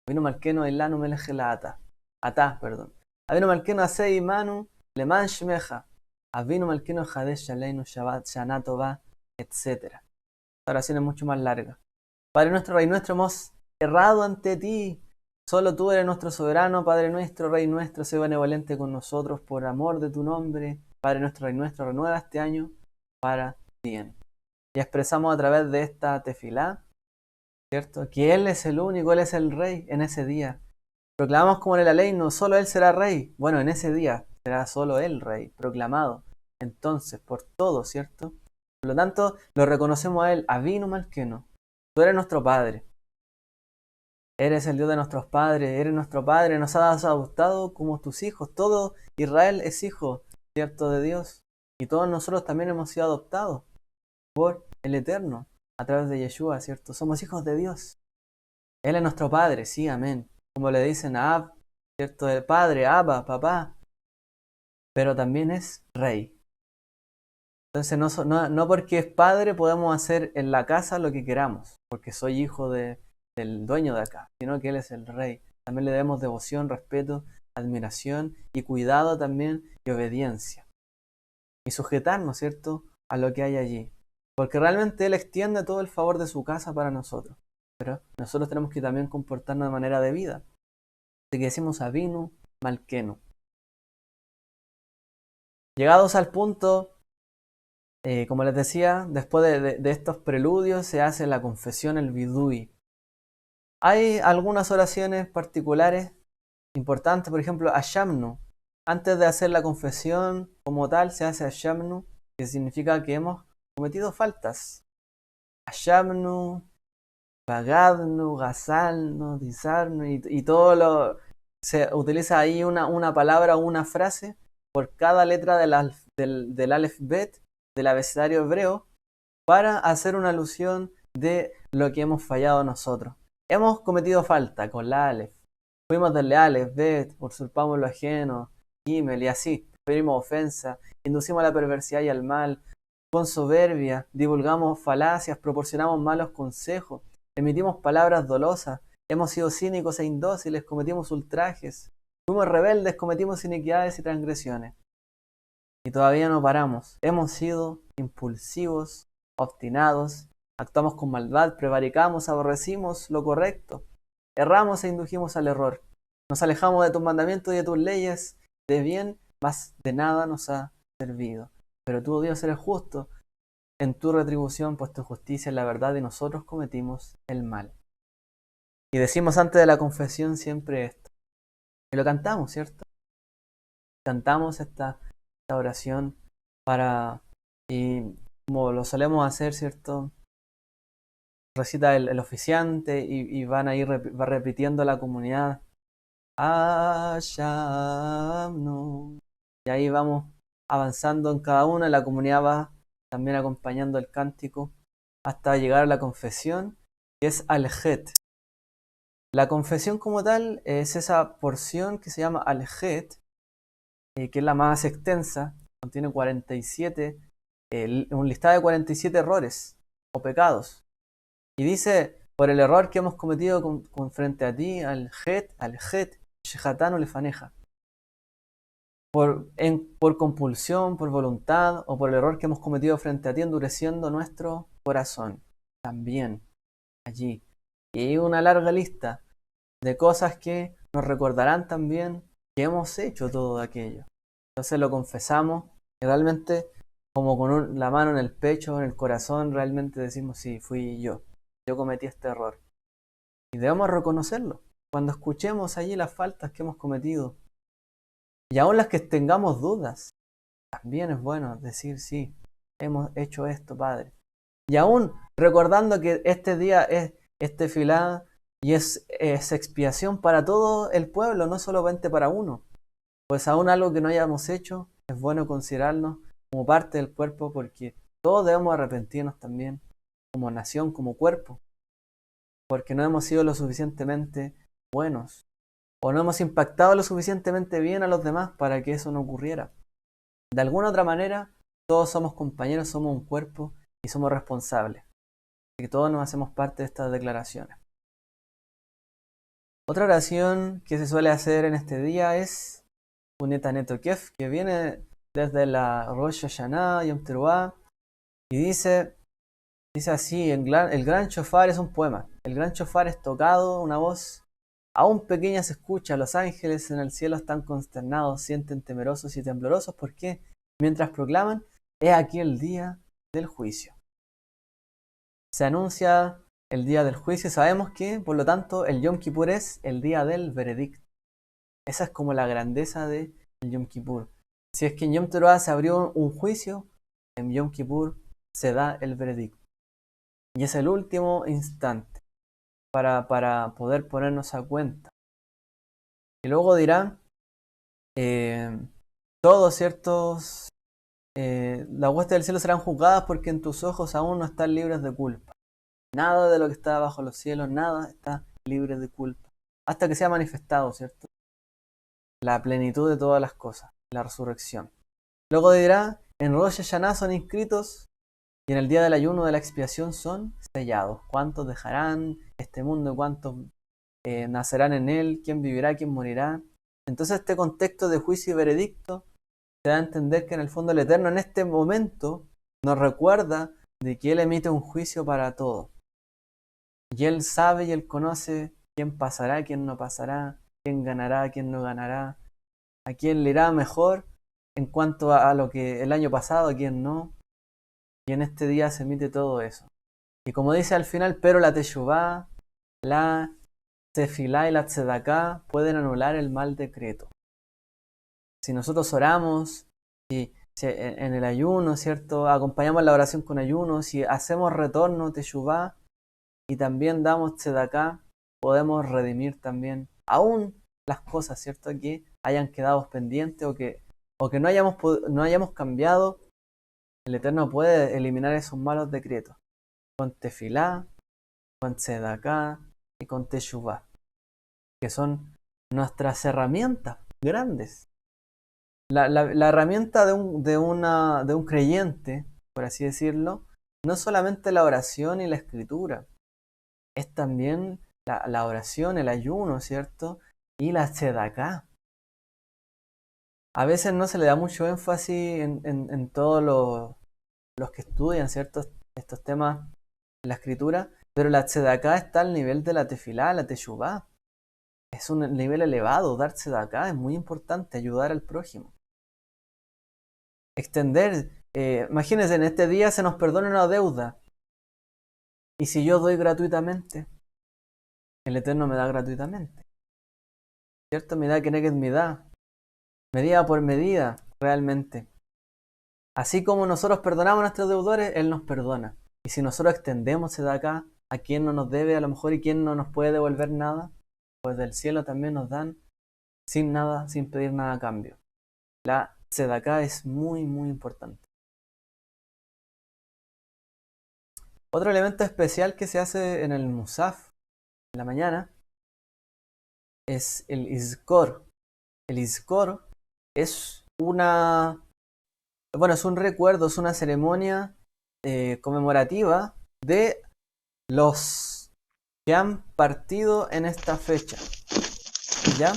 Avinu Malkenu Ilanu Melech Ata. Atá, perdón. Avinu Malkenu Asei Imanu Leman Shmeja. Avinu Malkenu Hadesh Shaleinu Shabbat Shana Tova, etc. Esta oración es mucho más larga. Padre nuestro, Rey nuestro, hemos errado ante ti. Solo tú eres nuestro soberano, Padre nuestro, Rey nuestro, sé benevolente con nosotros por amor de tu nombre. Padre nuestro, Rey nuestro, renueva este año para bien. Y expresamos a través de esta tefilá, ¿cierto? Que Él es el único, Él es el Rey en ese día. Proclamamos como en la ley, no solo Él será Rey. Bueno, en ese día será solo Él Rey, proclamado. Entonces, por todo, ¿cierto? Por lo tanto, lo reconocemos a Él, Avinu Malkenu. Tú eres nuestro Padre. Eres el Dios de nuestros padres, eres nuestro Padre, nos has adoptado como tus hijos. Todo Israel es hijo, ¿cierto? De Dios. Y todos nosotros también hemos sido adoptados por el Eterno, a través de Yeshua, ¿cierto? Somos hijos de Dios. Él es nuestro Padre, sí, amén. Como le dicen a Ab, ¿cierto? El Padre, Abba, papá. Pero también es Rey. Entonces no porque es Padre podemos hacer en la casa lo que queramos, porque soy hijo del dueño de acá, sino que Él es el Rey. También le debemos devoción, respeto, admiración y cuidado también y obediencia. Y sujetarnos, ¿cierto?, a lo que hay allí. Porque realmente Él extiende todo el favor de su casa para nosotros. Pero nosotros tenemos que también comportarnos de manera debida. Así que decimos Avinu Malkenu. Llegados al punto, como les decía, después de estos preludios se hace la confesión, el vidui. Hay algunas oraciones particulares importantes, por ejemplo, Ashamnu. Antes de hacer la confesión como tal se hace Ashamnu, que significa que hemos cometido faltas. Ashamnu, Bagadnu, Gazalnu, Dizarnu y todo lo... Se utiliza ahí una palabra o una frase por cada letra del Aleph Bet, del abecedario hebreo, para hacer una alusión de lo que hemos fallado nosotros. Hemos cometido falta con la Aleph. Fuimos del Aleph, Bet, usurpamos lo ajeno, Gimel y así. Preferimos ofensa, inducimos a la perversidad y al mal, con soberbia, divulgamos falacias, proporcionamos malos consejos, emitimos palabras dolosas, hemos sido cínicos e indóciles, cometimos ultrajes, fuimos rebeldes, cometimos iniquidades y transgresiones. Y todavía no paramos. Hemos sido impulsivos, obstinados, actuamos con maldad, prevaricamos, aborrecimos lo correcto, erramos e indujimos al error. Nos alejamos de tus mandamientos y de tus leyes, de bien, mas de nada nos ha servido. Pero tú, Dios, eres justo. En tu retribución, pues tu justicia es la verdad y nosotros cometimos el mal. Y decimos antes de la confesión siempre esto. Y lo cantamos, ¿cierto? Cantamos esta oración y como lo solemos hacer, ¿cierto? Recita el oficiante y van a ir va repitiendo la comunidad. Ashamnu. Y ahí vamos avanzando en cada una, la comunidad va también acompañando el cántico hasta llegar a la confesión, que es Al-Het. La confesión como tal es esa porción que se llama Al-Het, que es la más extensa, contiene 47, un listado de 47 errores o pecados. Y dice, por el error que hemos cometido con frente a ti, Al-Het, Shehatanu Lefaneja. Por compulsión, por voluntad o por el error que hemos cometido frente a ti, endureciendo nuestro corazón. También allí. Y hay una larga lista de cosas que nos recordarán también que hemos hecho todo aquello. Entonces lo confesamos y realmente, como con la mano en el pecho, en el corazón, realmente decimos, sí, fui yo cometí este error. Y debemos reconocerlo. Cuando escuchemos allí las faltas que hemos cometido, y aún las que tengamos dudas, también es bueno decir, sí, hemos hecho esto, Padre. Y aún recordando que este día es tefilá y es expiación para todo el pueblo, no solamente para uno. pues aún algo que no hayamos hecho, es bueno considerarnos como parte del cuerpo, porque todos debemos arrepentirnos también, como nación, como cuerpo, porque no hemos sido lo suficientemente buenos, o no hemos impactado lo suficientemente bien a los demás para que eso no ocurriera. De alguna otra manera, todos somos compañeros, somos un cuerpo y somos responsables. Así que todos nos hacemos parte de estas declaraciones. Otra oración que se suele hacer en este día es Puneta Netokef, que viene desde la Rosh Hashanah, Yom Teruah, y dice así, el gran shofar es un poema. El gran shofar es tocado, una voz aún pequeña se escucha, los ángeles en el cielo están consternados, sienten temerosos y temblorosos, porque mientras proclaman, he aquí el día del juicio. Se anuncia el día del juicio, sabemos que, por lo tanto, el Yom Kippur es el día del veredicto. Esa es como la grandeza del Yom Kippur. Si es que en Yom Teruah se abrió un juicio, en Yom Kippur se da el veredicto. Y es el último instante para poder ponernos a cuenta. Y luego dirá, todos ciertos, las huestes del cielo serán juzgadas porque en tus ojos aún no están libres de culpa. Nada de lo que está bajo los cielos, nada está libre de culpa. Hasta que sea manifestado, ¿cierto? La plenitud de todas las cosas, la resurrección. Luego dirá, en Rosh Hashanah son inscritos y en el día del ayuno de la expiación son sellados. ¿Cuántos dejarán este mundo? ¿Cuántos nacerán en él? ¿Quién vivirá? ¿Quién morirá? Entonces este contexto de juicio y veredicto te da a entender que en el fondo el Eterno en este momento nos recuerda de que Él emite un juicio para todo. Y Él sabe y Él conoce quién pasará, quién no pasará, quién ganará, quién no ganará, a quién le irá mejor en cuanto a lo que el año pasado, a quién no. Y en este día se emite todo eso. Y como dice al final, pero la Teshuvá, la Tefilá y la Tzedaká pueden anular el mal decreto. Si nosotros oramos, si en el ayuno, ¿cierto? Acompañamos la oración con ayuno, si hacemos retorno, Teshuvá, y también damos Tzedaká, podemos redimir también aún las cosas, ¿cierto? Que hayan quedado pendientes o que no hayamos cambiado. El Eterno puede eliminar esos malos decretos con Tefilá, con Tzedaká y con Teshuvá, que son nuestras herramientas grandes. La herramienta de un creyente, por así decirlo, no es solamente la oración y la escritura, es también la oración, el ayuno, ¿cierto? Y la tzedaká. A veces no se le da mucho énfasis en todos los que estudian, ¿cierto? Estos temas en la escritura, pero la tzedaká está al nivel de la tefilá, la teshuvá. Es un nivel elevado, dar tzedaká es muy importante, ayudar al prójimo. Extender, imagínense, en este día se nos perdona una deuda. Y si yo doy gratuitamente, el Eterno me da gratuitamente. ¿Cierto? Me da que me da. Medida por medida, realmente. Así como nosotros perdonamos a nuestros deudores, Él nos perdona. Y si nosotros extendemos de acá a quien no nos debe a lo mejor y quien no nos puede devolver nada, pues del cielo también nos dan sin nada, sin pedir nada a cambio. La tzedaká es muy, muy importante. Otro elemento especial que se hace en el Musaf, en la mañana, es el Izkor. El Izkor es es un recuerdo, es una ceremonia conmemorativa de los que han partido en esta fecha. ¿Ya?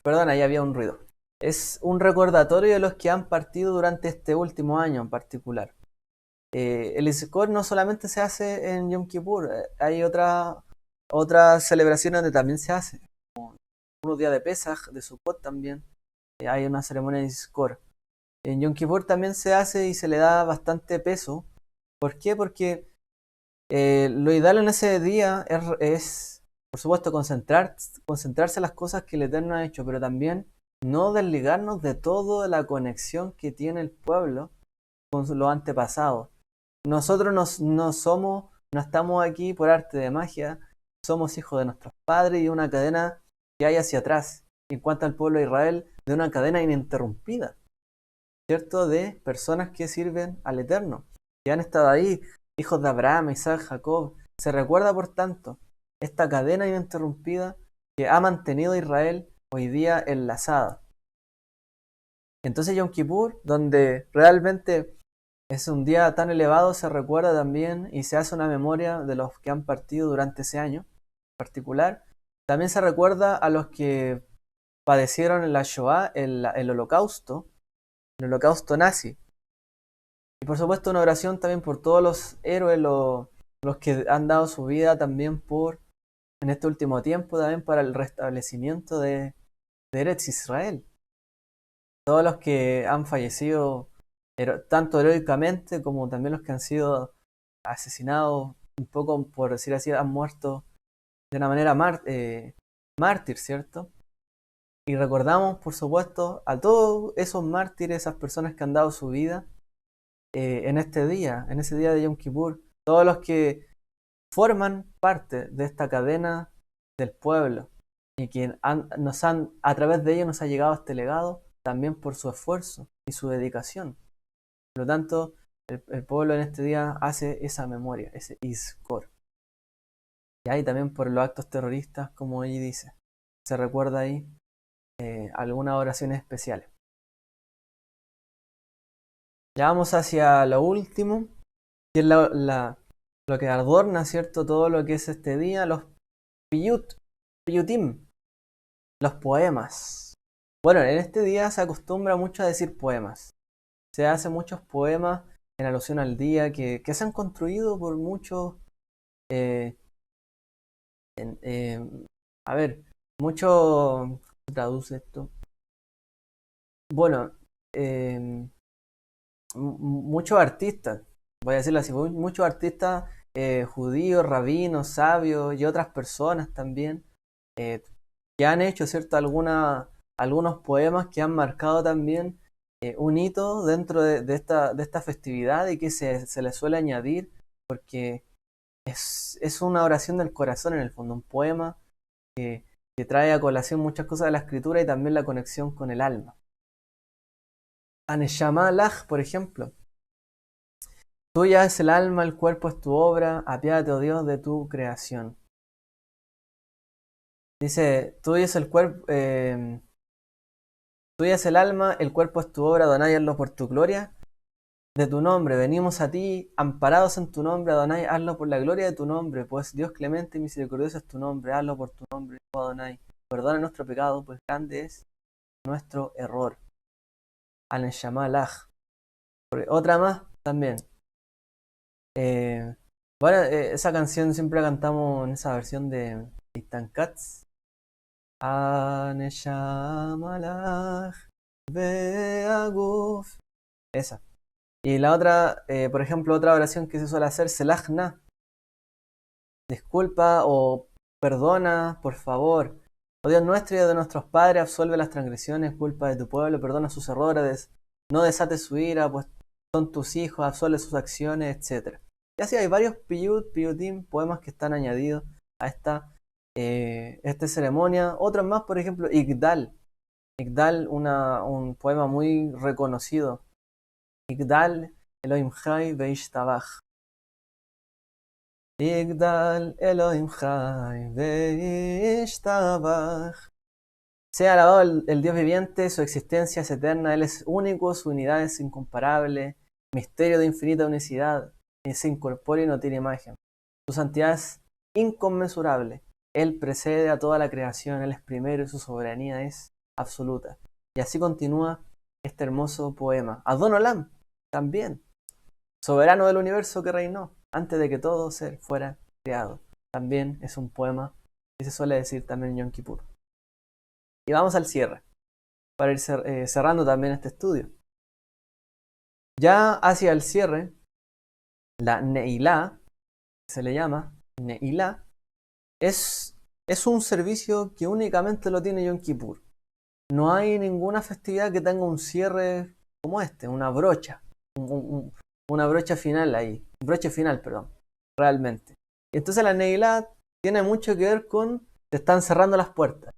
Perdón, ahí había un ruido. Es un recordatorio de los que han partido durante este último año en particular. El Izkor no solamente se hace en Yom Kippur, hay otras celebraciones donde también se hace. Como unos días de Pesaj, de Sukkot también, hay una ceremonia de Izkor. En Yom Kippur también se hace y se le da bastante peso. ¿Por qué? Porque lo ideal en ese día es por supuesto, concentrarse en las cosas que el Eterno ha hecho, pero también no desligarnos de toda la conexión que tiene el pueblo con los antepasados. Nosotros no somos No estamos aquí por arte de magia, somos hijos de nuestros padres y de una cadena que hay hacia atrás. En cuanto al pueblo de Israel, de una cadena ininterrumpida, ¿cierto? De personas que sirven al Eterno, que han estado ahí, hijos de Abraham, Isaac, Jacob. Se recuerda, por tanto, esta cadena ininterrumpida que ha mantenido a Israel hoy día enlazada. Entonces Yom Kippur, donde realmente es un día tan elevado, se recuerda también y se hace una memoria de los que han partido durante ese año en particular. También se recuerda a los que padecieron en la Shoah, el holocausto nazi. Y por supuesto una oración también por todos los héroes, los que han dado su vida también en este último tiempo, también para el restablecimiento de Eretz Israel. Todos los que han fallecido tanto heroicamente como también los que han sido asesinados, un poco por decir así, han muerto de una manera mártir, ¿cierto? Y recordamos, por supuesto, a todos esos mártires, esas personas que han dado su vida en este día, en ese día de Yom Kippur, todos los que forman parte de esta cadena del pueblo y que a través de ellos nos ha llegado este legado, también por su esfuerzo y su dedicación. Por lo tanto, el pueblo en este día hace esa memoria, ese Izkor. Y ahí también por los actos terroristas, como allí dice, se recuerda ahí algunas oraciones especiales. Ya vamos hacia lo último, que es lo que adorna, ¿cierto? Todo lo que es este día, los piyutim, los poemas. Bueno, en este día se acostumbra mucho a decir poemas. Se hacen muchos poemas en alusión al día que se han construido por muchos... Eh, a ver, mucho... ¿Cómo se traduce esto? Bueno, muchos artistas, voy a decirlo así, muchos artistas judíos, rabinos, sabios y otras personas también eh, que han hecho, ¿cierto? Algunos poemas que han marcado también un hito dentro de esta festividad y que se le suele añadir porque es una oración del corazón en el fondo, un poema que, que trae a colación muchas cosas de la escritura y también la conexión con el alma. Aneshama Lach, por ejemplo. Tuya es el alma, el cuerpo es tu obra, apiádate, oh Dios, de tu creación. Dice, tuyo es el cuerpo, tuya es el alma, el cuerpo es tu obra, Adonai, hazlo por tu gloria. De tu nombre, venimos a ti, amparados en tu nombre, Adonai, hazlo por la gloria de tu nombre, pues Dios clemente y misericordioso es tu nombre, hazlo por tu nombre, oh Adonai. Perdona nuestro pecado, pues grande es nuestro error. Al-Neshama Lach. Otra más también. Bueno, esa canción siempre la cantamos en esa versión de Titan Cats. Aneshama Lach Beaguf. Esa. Y la otra, por ejemplo, otra oración que se suele hacer, Selachna. Disculpa o perdona, por favor. Oh Dios nuestro y de nuestros padres, absuelve las transgresiones, culpa de tu pueblo, perdona sus errores, no desates su ira, pues son tus hijos, absuelve sus acciones, etc. Y así hay varios piyutim, poemas que están añadidos a esta ceremonia. Otros más, por ejemplo, Igdal. Igdal, un poema muy reconocido. Igdal Elohim Chai Veishtabach. Igdal Elohim Chai Veishtabach. Sea alabado el Dios viviente, su existencia es eterna, Él es único, su unidad es incomparable, misterio de infinita unicidad, se incorpora y no tiene imagen. Su santidad es inconmensurable, Él precede a toda la creación, Él es primero y su soberanía es absoluta. Y así continúa este hermoso poema. Adon Olam, también, soberano del universo que reinó, antes de que todo ser fuera creado. También es un poema que se suele decir también en Yom Kippur. Y vamos al cierre, para ir cerrando también este estudio. Ya hacia el cierre, la Neilá, se le llama Neilá, es un servicio que únicamente lo tiene Yom Kippur. No hay ninguna festividad que tenga un cierre como este, una brocha, una brocha final ahí, broche final, perdón. realmente. Y entonces la Neilá tiene mucho que ver con, se están cerrando las puertas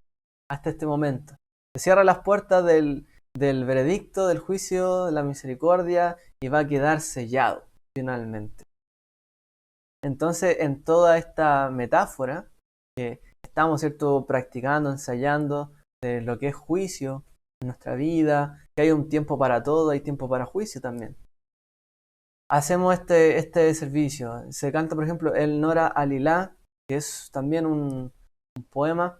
hasta este momento. Se cierran las puertas del veredicto, del juicio, de la misericordia, y va a quedar sellado finalmente. Entonces, en toda esta metáfora que estamos, ¿cierto?, practicando, ensayando de lo que es juicio en nuestra vida, que hay un tiempo para todo, hay tiempo para juicio también. Hacemos este servicio. Se canta, por ejemplo, el Nora Alilá, que es también un poema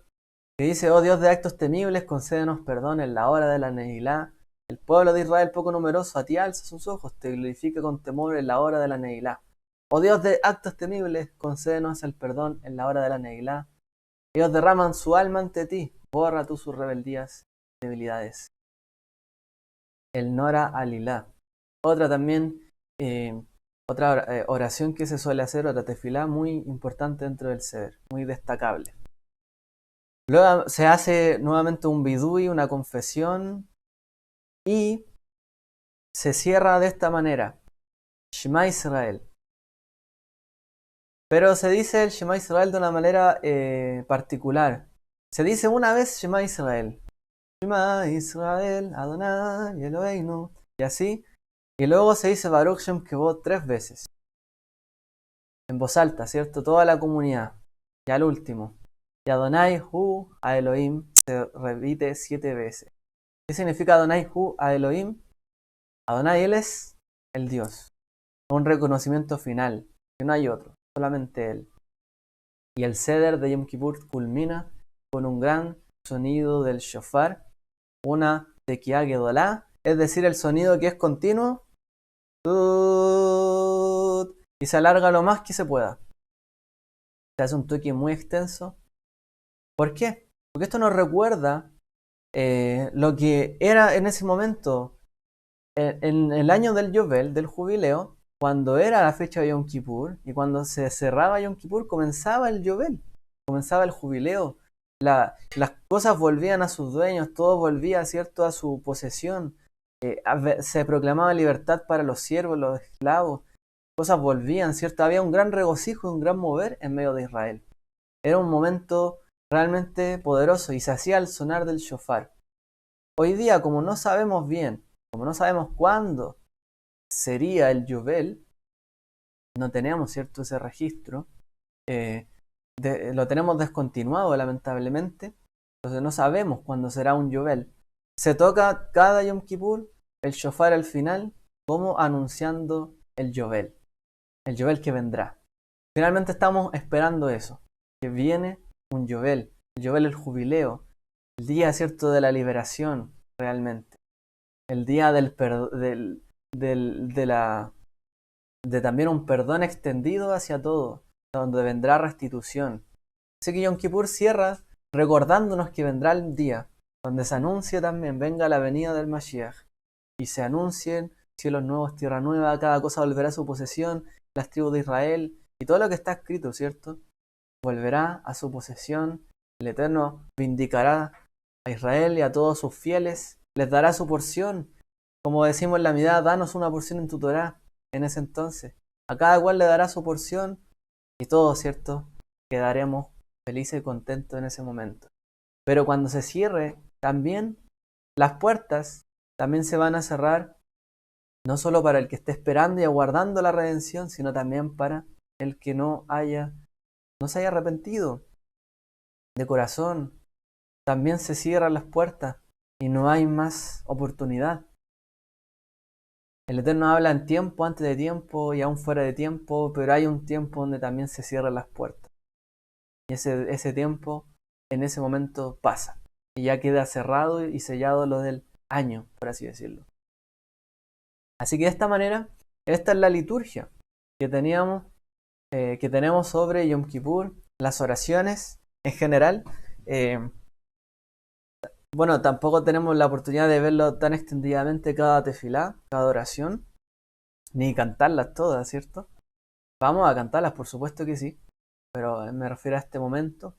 que dice: oh Dios de actos temibles, concédenos perdón en la hora de la Neilá. El pueblo de Israel poco numeroso a ti alza sus ojos, te glorifica con temor en la hora de la Neilá. Oh Dios de actos temibles, concédenos el perdón en la hora de la Neilá. Ellos derraman su alma ante ti, borra tú sus rebeldías y debilidades. El Nora Alilá. Otra también, otra oración que se suele hacer, otra tefilá muy importante dentro del Seder, muy destacable. Luego se hace nuevamente un bidui, una confesión, y se cierra de esta manera: Shema Israel. Pero se dice el Shema Israel de una manera particular. Se dice una vez Shema Israel. Shema Israel, Adonai Eloheinu. Y así. Y luego se dice Baruch Shem Kevod 3 veces. En voz alta, ¿cierto? Toda la comunidad. Y al último. Y Adonai Hu a Elohim se repite 7 veces. ¿Qué significa Adonai Hu a Elohim? Adonai, él es el Dios. Un reconocimiento final. Que no hay otro. Solamente él. Y el Seder de Yom Kippur culmina con un gran sonido del shofar. Una tequía gedolá. Es decir, el sonido que es continuo. Y se alarga lo más que se pueda. Se hace un toque muy extenso. ¿Por qué? Porque esto nos recuerda lo que era en ese momento, en el año del Yovel, del jubileo, cuando era la fecha de Yom Kippur, y cuando se cerraba Yom Kippur comenzaba el Yovel, comenzaba el jubileo. Las cosas volvían a sus dueños, todo volvía, ¿cierto?, a su posesión. Se proclamaba libertad para los siervos, los esclavos. Cosas volvían, ¿cierto? Había un gran regocijo, un gran mover en medio de Israel. Era un momento realmente poderoso y se hacía el sonar del shofar. Hoy día, como no sabemos bien, como no sabemos cuándo sería el Yovel, no tenemos, ¿cierto?, ese registro, lo tenemos descontinuado lamentablemente, entonces no sabemos cuándo será un Yovel. Se toca cada Yom Kippur el shofar al final como anunciando el Yovel que vendrá. Finalmente estamos esperando eso, que viene un Yovel, el Yovel, el jubileo, el día, ¿cierto?, de la liberación realmente, el día de también un perdón extendido hacia todos, donde vendrá restitución. Así que Yom Kippur cierra recordándonos que vendrá el día donde se anuncie también, venga la venida del Mashiach, y se anuncien cielos nuevos, tierra nueva, cada cosa volverá a su posesión, las tribus de Israel, y todo lo que está escrito, ¿cierto?, volverá a su posesión. El Eterno vindicará a Israel y a todos sus fieles, les dará su porción, como decimos en la Midá, danos una porción en tu Torá. En ese entonces, a cada cual le dará su porción, y todos, ¿cierto?, quedaremos felices y contentos en ese momento. Pero cuando se cierre, también las puertas también se van a cerrar, no solo para el que esté esperando y aguardando la redención, sino también para el que no se haya arrepentido de corazón. También se cierran las puertas y no hay más oportunidad. El Eterno habla en tiempo, antes de tiempo y aún fuera de tiempo, pero hay un tiempo donde también se cierran las puertas. Y ese tiempo, en ese momento, pasa. Y ya queda cerrado y sellado lo del año, por así decirlo. Así que de esta manera, esta es la liturgia que tenemos sobre Yom Kippur, las oraciones en general. Bueno, tampoco tenemos la oportunidad de verlo tan extendidamente cada tefilá, cada oración, ni cantarlas todas, ¿cierto? Vamos a cantarlas, por supuesto que sí, pero me refiero a este momento.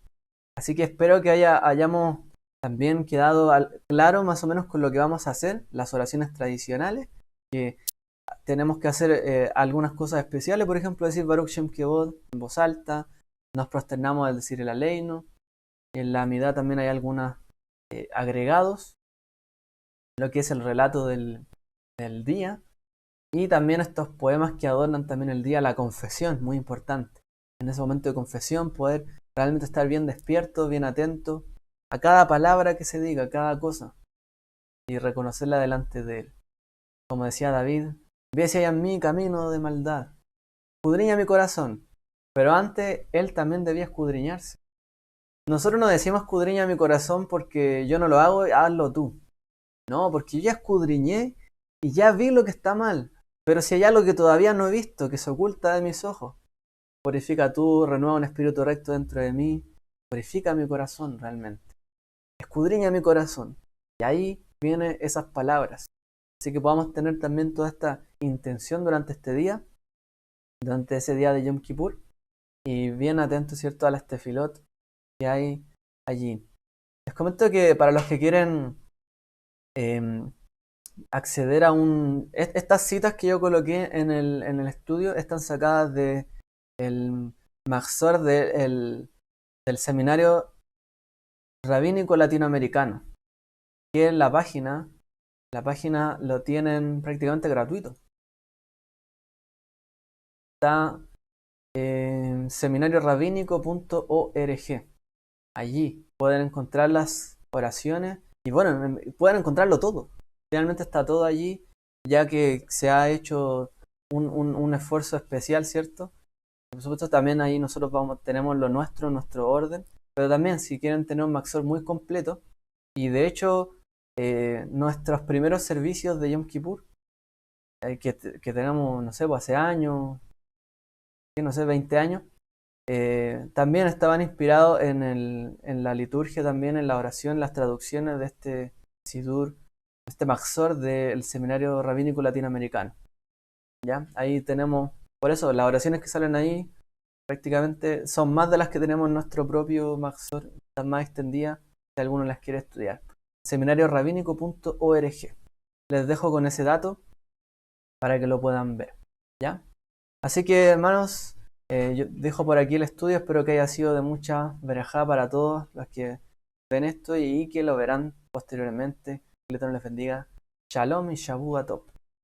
Así que espero que hayamos también quedado claro más o menos con lo que vamos a hacer, las oraciones tradicionales, que tenemos que hacer algunas cosas especiales, por ejemplo, decir Baruch Shem Kevod en voz alta, nos prosternamos al decir el Aleinu, en la Amidá también hay algunos agregados, lo que es el relato del día, y también estos poemas que adornan también el día, la confesión, muy importante. En ese momento de confesión poder realmente estar bien despierto, bien atento a cada palabra que se diga, a cada cosa, y reconocerla delante de él. Como decía David, ve si hay en mí camino de maldad, escudriña mi corazón, pero antes él también debía escudriñarse. Nosotros no decimos escudriña mi corazón porque yo no lo hago, hazlo tú. No, porque yo ya escudriñé y ya vi lo que está mal. Pero si hay algo que todavía no he visto, que se oculta de mis ojos, purifica tú, renueva un espíritu recto dentro de mí, purifica mi corazón realmente. Escudriña mi corazón. Y ahí vienen esas palabras. Así que podamos tener también toda esta intención durante este día, durante ese día de Yom Kippur, y bien atentos, ¿cierto?, a las tefilot que hay allí. Les comento que para los que quieren acceder a estas citas que yo coloqué en el estudio están sacadas de el Mahzor del Seminario Rabínico Latinoamericano, que en la página lo tienen prácticamente gratuito. Está en seminariorabínico.org. Allí pueden encontrar las oraciones y bueno, pueden encontrarlo todo. Realmente está todo allí, ya que se ha hecho un esfuerzo especial, ¿cierto? Por supuesto, también ahí nosotros tenemos lo nuestro, nuestro orden, pero también si quieren tener un Maxor muy completo, y de hecho nuestros primeros servicios de Yom Kippur, que tenemos, no sé, pues hace años, no sé, 20 años, también estaban inspirados en la liturgia, también en la oración, las traducciones de este Sidur, este Maxor del Seminario Rabínico Latinoamericano. ¿Ya? Ahí tenemos, por eso, las oraciones que salen ahí prácticamente son más de las que tenemos en nuestro propio Maxor, están más extendidas si alguno las quiere estudiar. Seminariorabínico.org. Les dejo con ese dato para que lo puedan ver. ¿Ya? Así que, hermanos, yo dejo por aquí el estudio, espero que haya sido de mucha verajá para todos los que ven esto y que lo verán posteriormente. Que el Eterno les bendiga. Shalom y Shabu Atop.